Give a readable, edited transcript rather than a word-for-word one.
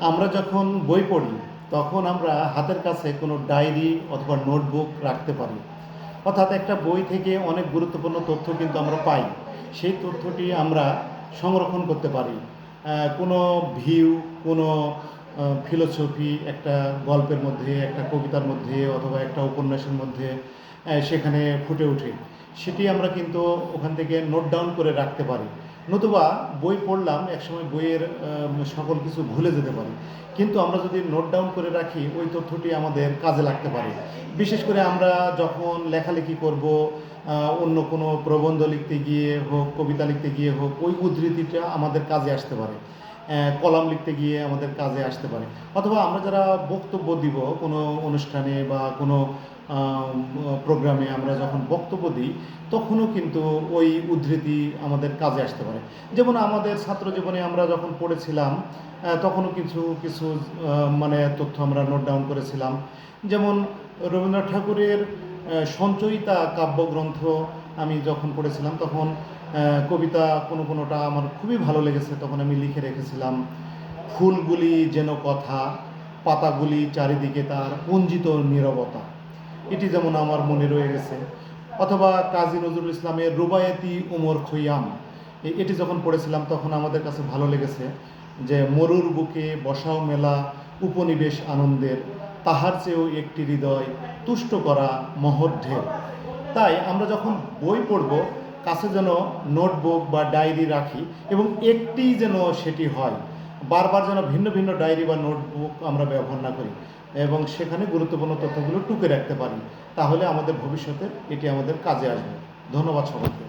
আমরা যখন বই পড়ি তখন আমরা হাতের কাছে কোনো ডায়েরি অথবা নোটবুক রাখতে পারি। অর্থাৎ একটা বই থেকে অনেক গুরুত্বপূর্ণ তথ্য কিন্তু আমরা পাই। সেই তথ্যটি আমরা সংরক্ষণ করতে পারি। কোনো ভিউ, কোনো ফিলোসফি একটা গল্পের মধ্যে, একটা কবিতার মধ্যে অথবা একটা উপন্যাসের মধ্যে সেখানে ফুটে ওঠে। সেটি আমরা কিন্তু ওখান থেকে নোট ডাউন করে রাখতে পারি। নতুবা বই পড়লাম, একসময় বইয়ের সকল কিছু ভুলে যেতে পারি, কিন্তু আমরা যদি নোট ডাউন করে রাখি ওই তথ্যটি আমাদের কাজে লাগতে পারে। বিশেষ করে আমরা যখন লেখালেখি করব, অন্য কোনো প্রবন্ধ লিখতে গিয়ে হোক, কবিতা লিখতে গিয়ে হোক, ওই উদ্ধৃতিটা আমাদের কাজে আসতে পারে। কলাম লিখতে গিয়ে আমাদের কাজে আসতে পারে। অথবা আমরা যারা বক্তব্য দিব কোনো অনুষ্ঠানে বা কোনো প্রোগ্রামে আমরা যখন বক্তব্য দিই তখনও কিন্তু ওই উদ্ধৃতি আমাদের কাজে আসতে পারে। যেমন আমাদের ছাত্র জীবনে আমরা যখন পড়েছিলাম তখনও কিছু কিছু মানে তথ্য আমরা নোট ডাউন করেছিলাম। যেমন রবীন্দ্রনাথ ঠাকুরের সঞ্চয়িতা কাব্যগ্রন্থ আমি যখন পড়েছিলাম তখন কবিতা কোনোটা আমার খুবই ভালো লেগেছে, তখন আমি লিখে রেখেছিলাম, ফুলগুলি যেন কথা, পাতাগুলি চারিদিকে তার পুঞ্জিত নীরবতা। এটি যেমন আমার মনে রয়ে গেছে। অথবা কাজী নজরুল ইসলামের রুবায়েতি উমর খৈয়াম, এটি যখন পড়েছিলাম তখন আমাদের কাছে ভালো লেগেছে যে মরুর বুকে বসাও মেলা উপনিবেশ আনন্দের, তাহার চেয়েও একটি হৃদয় তুষ্ট করা মহৎ ঢের। তাই আমরা যখন বই পড়ব কাছে যেন নোটবুক বা ডায়েরি রাখি, এবং একটি যেন সেটি হয়, বারবার যেন ভিন্ন ভিন্ন ডায়েরি বা নোটবুক আমরা ব্যবহার না করি এবং সেখানে গুরুত্বপূর্ণ তথ্যগুলো টুকে রাখতে পারি। তাহলে আমাদের ভবিষ্যতে এটি আমাদের কাজে আসবে। ধন্যবাদ সবাইকে।